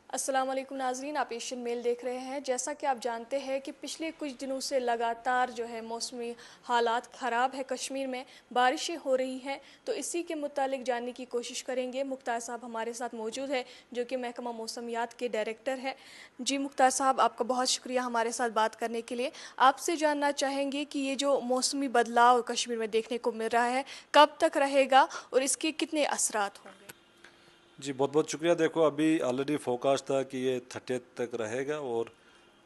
अस्सलाम वालेकुम नाज़रीन, आप एशियन मेल देख रहे हैं। जैसा कि आप जानते हैं कि पिछले कुछ दिनों से लगातार जो है मौसमी हालात ख़राब है, कश्मीर में बारिशें हो रही हैं। तो इसी के मुतालिक जानने की कोशिश करेंगे। मुख्तार साहब हमारे साथ मौजूद है, जो कि महकमा मौसमियात के डायरेक्टर है। जी मुख्तार साहब, आपका बहुत शुक्रिया हमारे साथ बात करने के लिए। आपसे जानना चाहेंगे कि ये जो मौसमी बदलाव कश्मीर में देखने को मिल रहा है, कब तक रहेगा और इसके कितने असरात होंगे? जी बहुत बहुत शुक्रिया। देखो, अभी ऑलरेडी फोकास्ट था कि ये 30 तक रहेगा और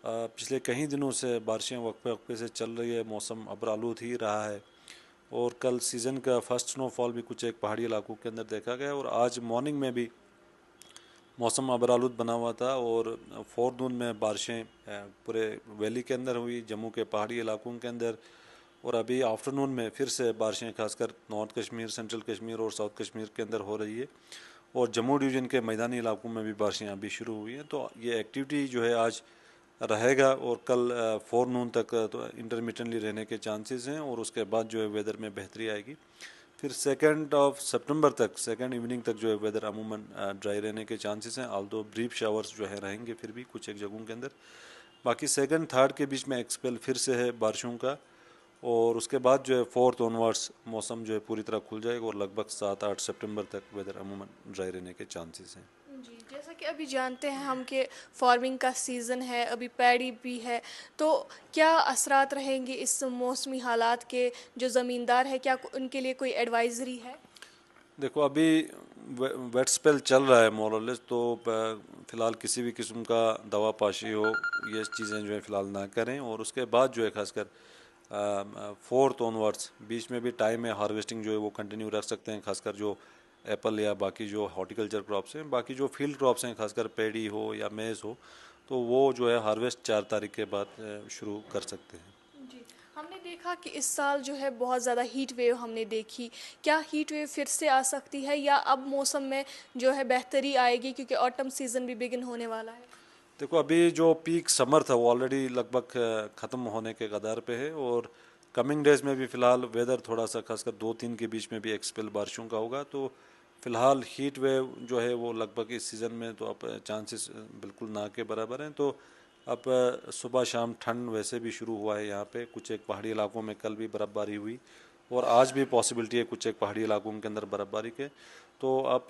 पिछले कई दिनों से बारिशें वक्फे वक्फे से चल रही है, मौसम अबरालूद ही रहा है। और कल सीज़न का फर्स्ट स्नोफॉल भी कुछ एक पहाड़ी इलाकों के अंदर देखा गया और आज मॉर्निंग में भी मौसम अबरालूद बना हुआ था और फोरनून में बारिशें पूरे वैली के अंदर हुई, जम्मू के पहाड़ी इलाकों के अंदर। और अभी आफ्टरनून में फिर से बारिशें खासकर नॉर्थ कश्मीर, सेंट्रल कश्मीर और साउथ कश्मीर के अंदर हो रही है और जम्मू डिवीज़न के मैदानी इलाकों में भी बारिशें अभी शुरू हुई हैं। तो ये एक्टिविटी जो है आज रहेगा और कल फोरनून तक तो इंटरमिटेंटली रहने के चांसेस हैं और उसके बाद जो है वेदर में बेहतरी आएगी। फिर 2 सितंबर तक, सेकेंड इवनिंग तक जो है वेदर अमूमन ड्राई रहने के चांसेस हैं, आल्दो ब्रीफ शावर्स जो है रहेंगे फिर भी कुछ एक जगहों के अंदर। बाकी सेकंड थर्ड के बीच में एक्सपेल फिर से है बारिशों का और उसके बाद जो है फोर्थ ऑनवर्ड्स मौसम जो है पूरी तरह खुल जाएगा और लगभग 7-8 सितंबर तक वेदर अमूमन ड्राई रहने के चांसेस हैं। जी, जैसा कि अभी जानते हैं हम कि फार्मिंग का सीज़न है, अभी पैडी भी है। तो क्या असरात रहेंगे इस मौसमी हालात के? जो ज़मींदार है, क्या उनके लिए कोई एडवाइजरी है? देखो, अभी वेट स्पेल चल रहा है मोरलेस, तो फ़िलहाल किसी भी किस्म का दवा पाशी हो ये चीज़ें जो है फ़िलहाल ना करें और उसके बाद जो है खासकर फोर्थ ऑनवर्ड्स बीच में भी टाइम है, हार्वेस्टिंग जो है वो कंटिन्यू रख सकते हैं, खासकर जो एप्पल या बाकी जो हॉर्टिकल्चर क्रॉप्स हैं। बाकी जो फील्ड क्रॉप्स हैं, खासकर पेडी हो या मेज़ हो, तो वो जो है हार्वेस्ट 4 तारीख के बाद शुरू कर सकते हैं। जी, हमने देखा कि इस साल जो है बहुत ज़्यादा हीट वेव हमने देखी। क्या हीट वेव फिर से आ सकती है या अब मौसम में जो है बेहतरी आएगी, क्योंकि ऑटम सीज़न भी बिगिन होने वाला है? देखो, अभी जो पीक समर था वो ऑलरेडी लगभग ख़त्म होने के कगार पे है और कमिंग डेज में भी फ़िलहाल वेदर थोड़ा सा खासकर 2-3 के बीच में भी एक स्पेल बारिशों का होगा। तो फ़िलहाल हीट वेव जो है वो लगभग इस सीज़न में तो अब चांसेस बिल्कुल ना के बराबर हैं। तो अब सुबह शाम ठंड वैसे भी शुरू हुआ है यहाँ पे, कुछ एक पहाड़ी इलाकों में कल भी बर्फ़बारी हुई और आज भी पॉसिबिलिटी है कुछ एक पहाड़ी इलाकों के अंदर बर्फ़बारी के। तो अब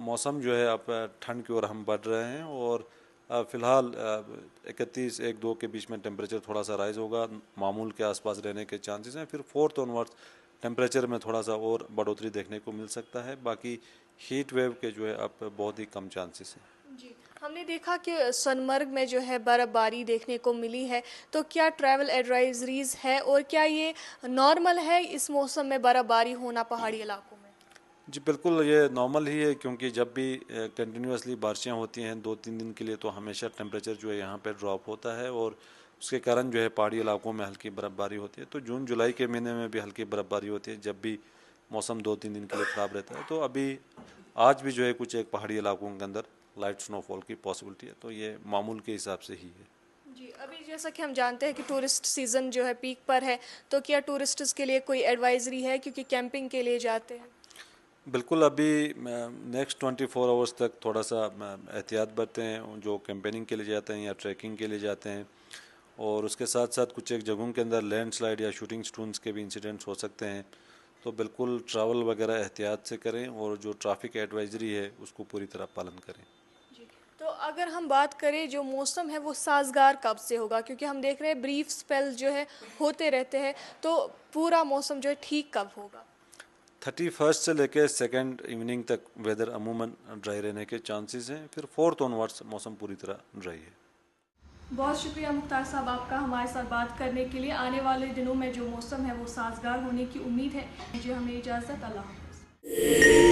मौसम जो है अब ठंड की ओर हम बढ़ रहे हैं और फ़िलहाल 31-1-2 के बीच में टेम्परेचर थोड़ा सा राइज़ होगा, मामूल के आसपास रहने के चांसेस हैं। फिर फोर्थ ऑनवर्ड्स टेम्परेचर में थोड़ा सा और बढ़ोतरी देखने को मिल सकता है। बाकी हीट वेव के जो है अब बहुत ही कम चांसेस हैं। जी, हमने देखा कि सोनमर्ग में जो है बर्फ़बारी देखने को मिली है। तो क्या ट्रैवल एडवाइजरीज़ है और क्या ये नॉर्मल है इस मौसम में बर्फ़बारी होना पहाड़ी इलाकों में? जी बिल्कुल, ये नॉर्मल ही है क्योंकि जब भी कंटिन्यूसली बारिशें होती हैं 2-3 दिन के लिए, तो हमेशा टेम्परेचर जो है यहाँ पे ड्रॉप होता है और उसके कारण जो है पहाड़ी इलाकों में हल्की बर्फ़बारी होती है। तो जून जुलाई के महीने में भी हल्की बर्फ़बारी होती है जब भी मौसम 2-3 दिन के लिए ख़राब रहता है। तो अभी आज भी जो है कुछ एक पहाड़ी इलाकों के अंदर लाइट स्नोफॉल की पॉसिबिलिटी है, तो ये मामूल के हिसाब से ही है। जी, अभी जैसा कि हम जानते हैं कि टूरिस्ट सीज़न जो है पीक पर है। तो क्या टूरिस्ट्स के लिए कोई एडवाइजरी है, क्योंकि कैंपिंग के लिए जाते हैं? बिल्कुल, अभी नेक्स्ट 24 आवर्स तक थोड़ा सा एहतियात बरतें हैं जो कैंपेनिंग के लिए जाते हैं या ट्रैकिंग के लिए जाते हैं। और उसके साथ साथ कुछ एक जगहों के अंदर लैंडस्लाइड या शूटिंग स्टोन्स के भी इंसिडेंट्स हो सकते हैं। तो बिल्कुल ट्रैवल वगैरह एहतियात से करें और जो ट्रैफिक एडवाइजरी है उसको पूरी तरह पालन करें। जी, तो अगर हम बात करें जो मौसम है वो साज़गार कब से होगा, क्योंकि हम देख रहे हैं ब्रीफ स्पेल जो है होते रहते हैं। तो पूरा मौसम जो है ठीक कब होगा? 31 से लेकर सेकेंड इवनिंग तक वेदर अमूमन ड्राई रहने के चांसेस हैं, फिर फोर्थ ऑनवर्ड्स मौसम पूरी तरह ड्राई है। बहुत शुक्रिया मुख्तार साहब आपका हमारे साथ बात करने के लिए। आने वाले दिनों में जो मौसम है वो साज़गार होने की उम्मीद है। मुझे हमें इजाज़त, अल्लाह हाफ़िज़।